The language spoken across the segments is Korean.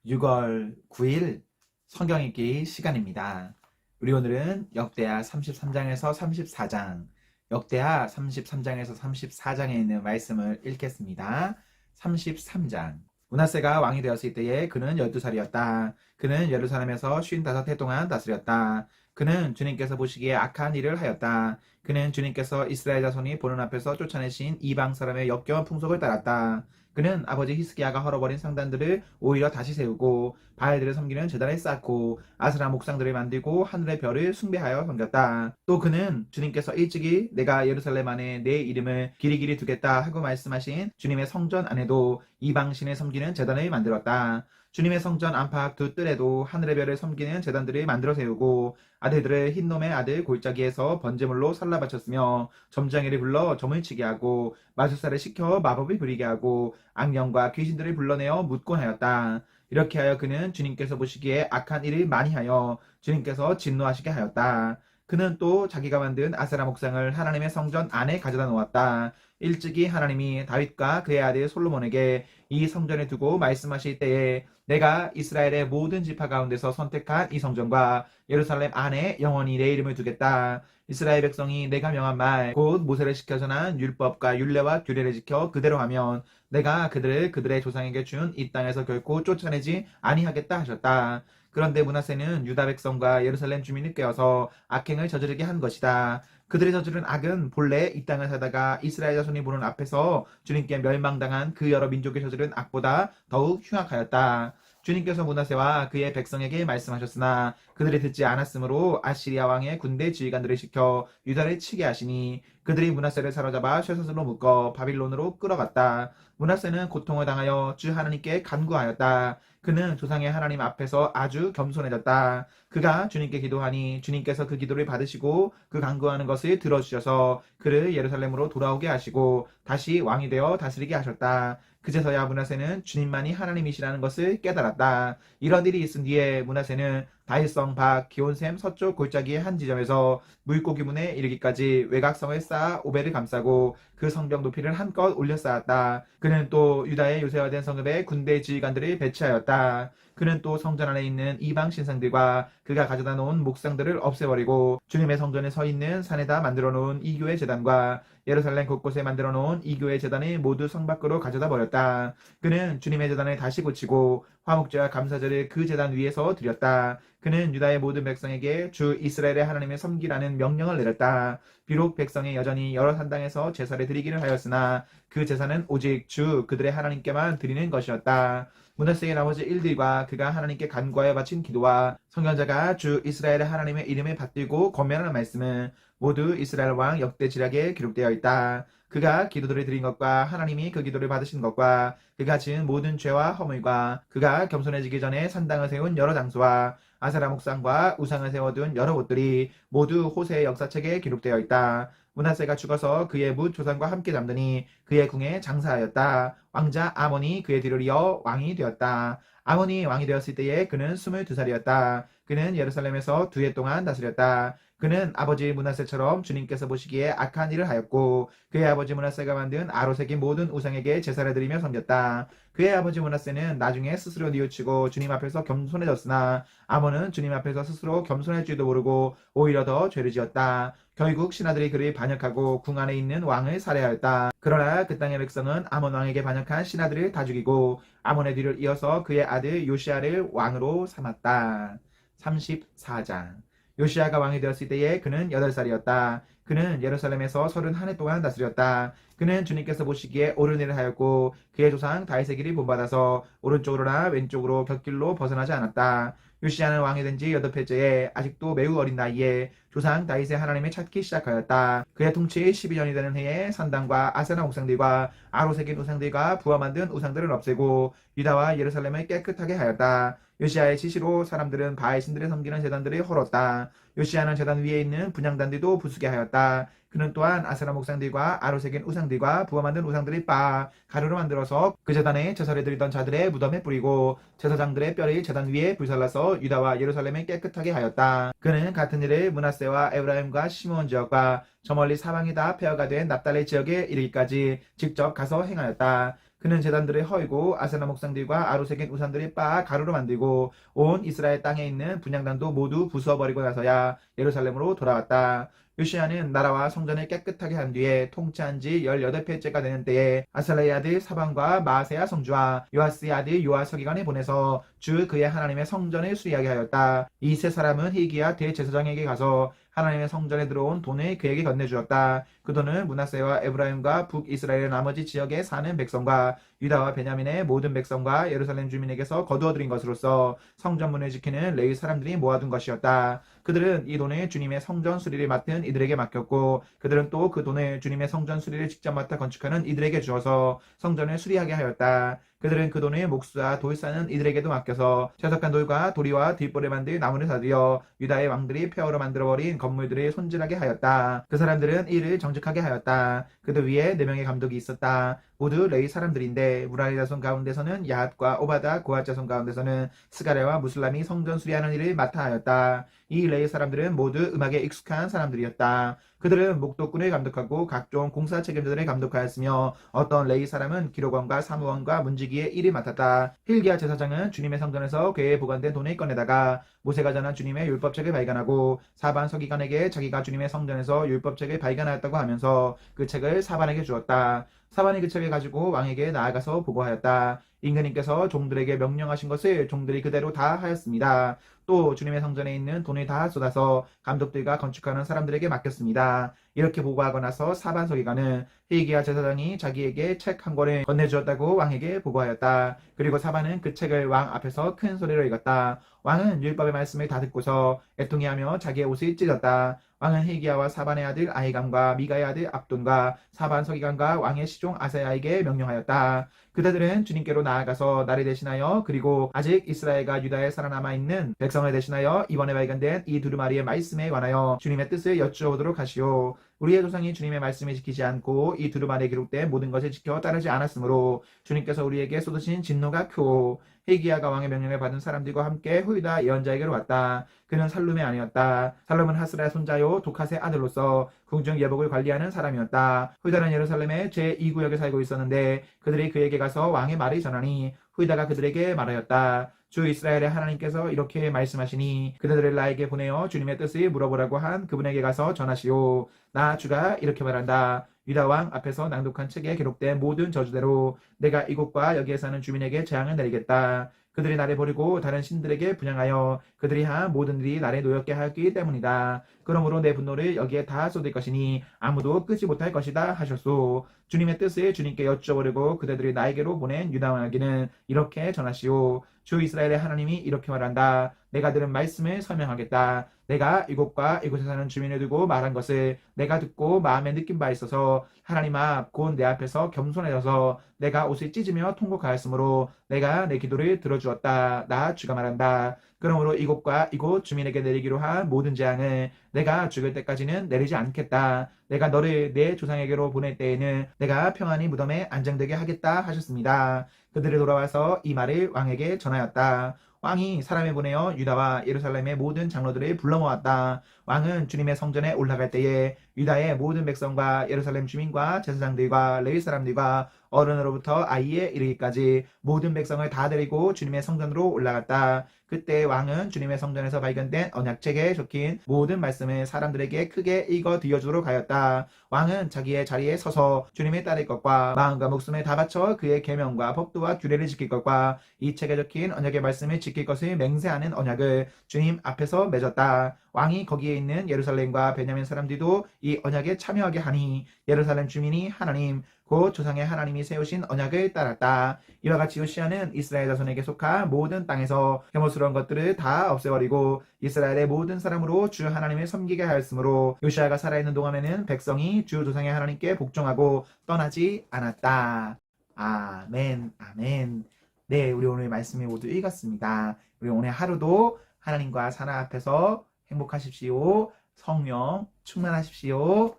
6월 9일 성경 읽기 시간입니다. 우리 오늘은 역대하 33장에서 34장, 역대하 33장에서 34장에 있는 말씀을 읽겠습니다. 33장. 므낫세가 왕이 되었을 때에 그는 12살이었다. 그는 예루살렘에서 55해 동안 다스렸다. 그는 주님께서 보시기에 악한 일을 하였다. 그는 주님께서 이스라엘 자손이 보는 앞에서 쫓아내신 이방 사람의 역겨운 풍속을 따랐다. 그는 아버지 히스기야가 헐어버린 상단들을 오히려 다시 세우고 바알들을 섬기는 제단을 쌓고 아스라 목상들을 만들고 하늘의 별을 숭배하여 섬겼다. 또 그는 주님께서 일찍이 내가 예루살렘 안에 내 이름을 길이길이 두겠다 하고 말씀하신 주님의 성전 안에도 이방신을 섬기는 제단을 만들었다. 주님의 성전 안팎 두 뜰에도 하늘의 별을 섬기는 제단들을 만들어 세우고 아들들을 흰놈의 아들 골짜기에서 번제물로 살라 바쳤으며 점장이를 불러 점을 치게 하고 마술사를 시켜 마법을 부리게 하고 악령과 귀신들을 불러내어 묻곤 하였다. 이렇게 하여 그는 주님께서 보시기에 악한 일을 많이 하여 주님께서 진노하시게 하였다. 그는 또 자기가 만든 아세라 목상을 하나님의 성전 안에 가져다 놓았다. 일찍이 하나님이 다윗과 그의 아들 솔로몬에게 이 성전을 두고 말씀하실 때에 내가 이스라엘의 모든 지파 가운데서 선택한 이 성전과 예루살렘 안에 영원히 내 이름을 두겠다. 이스라엘 백성이 내가 명한 말 곧 모세를 시켜 전한 율법과 율례와 규례를 지켜 그대로 하면 내가 그들을 그들의 조상에게 준 이 땅에서 결코 쫓아내지 아니하겠다 하셨다. 그런데 므낫세는 유다 백성과 예루살렘 주민을 꾀어서 악행을 저지르게 한 것이다. 그들이 저지른 악은 본래 이 땅을 사다가 이스라엘 자손이 보는 앞에서 주님께 멸망당한 그 여러 민족이 저지른 악보다 더욱 흉악하였다. 주님께서 므낫세와 그의 백성에게 말씀하셨으나 그들이 듣지 않았으므로 아시리아 왕의 군대 지휘관들을 시켜 유다를 치게 하시니 그들이 므낫세를 사로잡아 쇠사슬로 묶어 바빌론으로 끌어갔다. 므낫세는 고통을 당하여 주 하나님께 간구하였다. 그는 조상의 하나님 앞에서 아주 겸손해졌다. 그가 주님께 기도하니 주님께서 그 기도를 받으시고 그 간구하는 것을 들어주셔서 그를 예루살렘으로 돌아오게 하시고 다시 왕이 되어 다스리게 하셨다. 그제서야 므낫세는 주님만이 하나님이시라는 것을 깨달았다. 이런 일이 있은 뒤에 므낫세는 다윗성 밖 기온샘 서쪽 골짜기의 한 지점에서 물고기 문에 이르기까지 외곽성을 쌓아 오배를 감싸고 그 성벽 높이를 한껏 올려 쌓았다. 그는 또 유다의 요새화된 성읍에 군대 지휘관들을 배치하였다. 그는 또 성전 안에 있는 이방 신상들과 그가 가져다 놓은 목상들을 없애버리고 주님의 성전에 서 있는 산에다 만들어 놓은 이교의 제단과 예루살렘 곳곳에 만들어 놓은 이교의 제단을 모두 성 밖으로 가져다 버렸다. 그는 주님의 제단을 다시 고치고 화목제와 감사제를 그 제단 위에서 드렸다. 그는 유다의 모든 백성에게 주 이스라엘의 하나님을 섬기라는 명령을 내렸다. 비록 백성이 여전히 여러 산당에서 제사를 드리기를 하였으나 그 제사는 오직 주 그들의 하나님께만 드리는 것이었다. 므낫세의 나머지 일들과 그가 하나님께 간구하여 바친 기도와 선견자가 주 이스라엘의 하나님의 이름을 받들고 권면하는 말씀은 모두 이스라엘 왕 역대지략에 기록되어 있다. 그가 기도들을 드린 것과 하나님이 그 기도를 받으신 것과 그가 지은 모든 죄와 허물과 그가 겸손해지기 전에 산당을 세운 여러 장소와 아세라 목상과 우상을 세워둔 여러 곳들이 모두 호세의 역사책에 기록되어 있다. 므낫세가 죽어서 그의 뭇 조상과 함께 잠드니 그의 궁에 장사하였다. 왕자 아몬이 그의 뒤를 이어 왕이 되었다. 아몬이 왕이 되었을 때에 그는 22살이었다. 그는 예루살렘에서 2해 동안 다스렸다. 그는 아버지 므낫세처럼 주님께서 보시기에 악한 일을 하였고 그의 아버지 므낫세가 만든 아로색인 모든 우상에게 제사를 드리며 섬겼다. 그의 아버지 므낫세는 나중에 스스로 뉘우치고 주님 앞에서 겸손해졌으나 아몬은 주님 앞에서 스스로 겸손할 줄도 모르고 오히려 더 죄를 지었다. 결국 신하들이 그를 반역하고 궁 안에 있는 왕을 살해하였다. 그러나 그 땅의 백성은 아몬 왕에게 반역한 신하들을 다 죽이고 아몬의 뒤를 이어서 그의 아들 요시아를 왕으로 삼았다. 34장. 요시아가 왕이 되었을 때에 그는 8살이었다. 그는 예루살렘에서 31해 동안 다스렸다. 그는 주님께서 보시기에 옳은 일을 하였고 그의 조상 다윗의 길이 본받아서 오른쪽으로나 왼쪽으로 곁길로 벗어나지 않았다. 요시아는 왕이 된 지 8해째에 아직도 매우 어린 나이에 조상 다윗의 하나님을 찾기 시작하였다. 그의 통치 12년이 되는 해에 산당과 아세라 옥상들과 아로색인 우상들과 부하 만든 우상들을 없애고 유다와 예루살렘을 깨끗하게 하였다. 요시아의 지시로 사람들은 바알 신들을 섬기는 제단들을 헐었다. 요시아는 제단 위에 있는 분향단들도 부수게 하였다. 그는 또한 아세라 목상들과 아로색인 우상들과 부어 만든 우상들을 빻아 가루로 만들어서 그 제단에 제사를 드리던 자들의 무덤에 뿌리고 제사장들의 뼈를 제단 위에 불살라서 유다와 예루살렘을 깨끗하게 하였다. 그는 같은 일을 므낫세와 에브라임과 시므온 지역과 저 멀리 사방이 다 폐허가 된 납달리 지역에 이르기까지 직접 가서 행하였다. 그는 제단들을 허이고 아세라 목상들과 아로색인 우산들을 빻아 가루로 만들고 온 이스라엘 땅에 있는 분향단도 모두 부숴버리고 나서야 예루살렘으로 돌아왔다. 요시야는 나라와 성전을 깨끗하게 한 뒤에 통치한 지 18회째가 되는 때에 아살레의 아들 사방과 마아세야 성주와 요아스의 아들 요아 서기관을 보내서 주 그의 하나님의 성전을 수리하게 하였다. 이 세 사람은 hil기야 대제사장에게 가서 하나님의 성전에 들어온 돈을 그에게 건네주었다. 그 돈은 므낫세와 에브라임과 북이스라엘의 나머지 지역에 사는 백성과 유다와 베냐민의 모든 백성과 예루살렘 주민에게서 거두어들인 것으로서 성전문을 지키는 레위 사람들이 모아둔 것이었다. 그들은 이 돈을 주님의 성전 수리를 맡은 이들에게 맡겼고 그들은 또 그 돈을 주님의 성전 수리를 직접 맡아 건축하는 이들에게 주어서 성전을 수리하게 하였다. 그들은 그 돈을 목수와 돌 싸는 이들에게도 맡겨서 채석한 돌과 도리와 뒷볼을 만들 나무를 사들여 유다의 왕들이 폐허로 만들어버린 건물들을 손질하게 하였다. 그 사람들은 이를 정직하게 하였다. 그들 위에 4명의 감독이 있었다. 모두 레위 사람들인데 무라리 자손 가운데서는 야핫과 오바다, 고핫 자손 가운데서는 스가랴와 무슬람이 성전 수리하는 일을 맡아 하였다. 이 레위 사람들은 모두 음악에 익숙한 사람들이었다. 그들은 목독꾼을 감독하고 각종 공사 책임자들을 감독하였으며 어떤 레위 사람은 기록원과 사무원과 문지기의 일을 맡았다. hil기야 제사장은 주님의 성전에서 궤에 보관된 돈을 꺼내다가 모세가 전한 주님의 율법책을 발견하고 사반 서기관에게 자기가 주님의 성전에서 율법책을 발견하였다고 하면서 그 책을 사반에게 주었다. 사반이 그 책을 가지고 왕에게 나아가서 보고하였다. 임금님께서 종들에게 명령하신 것을 종들이 그대로 다 하였습니다. 또 주님의 성전에 있는 돈을 다 쏟아서 감독들과 건축하는 사람들에게 맡겼습니다. 이렇게 보고하고 나서 사반 서기관은 hil기야 제사장이 자기에게 책 한 권을 건네주었다고 왕에게 보고하였다. 그리고 사반은 그 책을 왕 앞에서 큰 소리로 읽었다. 왕은 율법의 말씀을 다 듣고서 애통해하며 자기의 옷을 찢었다. 왕은 hil기야와 사반의 아들 아히감과 미가의 아들 압돈과 사반 서기관과 왕의 시종 아사야에게 명령하였다. 그대들은 주님께로 나아가서 나를 대신하여 그리고 아직 이스라엘과 유다에 살아남아 있는 백성을 대신하여 이번에 발견된 이 두루마리의 말씀에 관하여 주님의 뜻을 여쭈어보도록 하시오. 우리의 조상이 주님의 말씀을 지키지 않고 이 두루마리에 기록된 모든 것을 지켜 따르지 않았으므로 주님께서 우리에게 쏟으신 진노가 크오. hil기야가 왕의 명령을 받은 사람들과 함께 후유다 예언자에게로 왔다. 그는 살룸의 아내였다. 살룸은 하스라의 손자요 도캇의 아들로서 궁중 예복을 관리하는 사람이었다. 후유다는 예루살렘의 제2구역에 살고 있었는데 그들이 그에게 가서 왕의 말을 전하니 후유다가 그들에게 말하였다. 주 이스라엘의 하나님께서 이렇게 말씀하시니 그들을 나에게 보내어 주님의 뜻을 물어보라고 한 그분에게 가서 전하시오. 나 주가 이렇게 말한다. 유다 왕 앞에서 낭독한 책에 기록된 모든 저주대로 내가 이곳과 여기에 사는 주민에게 재앙을 내리겠다. 그들이 나를 버리고 다른 신들에게 분향하여 그들이 한 모든 일이 나를 노엽게 하였기 때문이다. 그러므로 내 분노를 여기에 다 쏟을 것이니 아무도 끄지 못할 것이다 하셨소. 주님의 뜻을 주님께 여쭈어보려고 그대들이 나에게로 보낸 유다 왕에게는 이렇게 전하시오. 주 이스라엘의 하나님이 이렇게 말한다. 내가 들은 말씀을 설명하겠다. 내가 이곳과 이곳에 사는 주민을 두고 말한 것을 내가 듣고 마음에 느낀 바 있어서 하나님 앞 곧 내 앞에서 겸손해져서 내가 옷을 찢으며 통곡하였으므로 내가 내 기도를 들어주었다. 나 주가 말한다. 그러므로 이곳과 이곳 주민에게 내리기로 한 모든 재앙을 내가 죽을 때까지는 내리지 않겠다. 내가 너를 내 조상에게로 보낼 때에는 내가 평안히 무덤에 안장되게 하겠다 하셨습니다. 그들이 돌아와서 이 말을 왕에게 전하였다. 왕이 사람을 보내어 유다와 예루살렘의 모든 장로들을 불러 모았다. 왕은 주님의 성전에 올라갈 때에 유다의 모든 백성과 예루살렘 주민과 제사장들과 레위 사람들과 어른으로부터 아이에 이르기까지 모든 백성을 다 데리고 주님의 성전으로 올라갔다. 그때 왕은 주님의 성전에서 발견된 언약책에 적힌 모든 말씀을 사람들에게 크게 읽어 들려주도록 하였다. 왕은 자기의 자리에 서서 주님을 따를 것과 마음과 목숨을 다 바쳐 그의 계명과 법도와 규례를 지킬 것과 이 책에 적힌 언약의 말씀을 지킬 것을 맹세하는 언약을 주님 앞에서 맺었다. 왕이 거기에 있는 예루살렘과 베냐민 사람들도 이 언약에 참여하게 하니 예루살렘 주민이 하나님 곧 조상의 하나님이 세우신 언약을 따랐다. 이와 같이 요시야는 이스라엘 자손에게 속한 모든 땅에서 혐오스러운 것들을 다 없애버리고 이스라엘의 모든 사람으로 주 하나님을 섬기게 하였으므로 요시야가 살아있는 동안에는 백성이 주 조상의 하나님께 복종하고 떠나지 않았다. 아멘, 아멘. 네, 우리 오늘 말씀을 모두 읽었습니다. 우리 오늘 하루도 하나님과 사나 앞에서 행복하십시오. 성령 충만하십시오.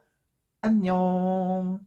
안녕.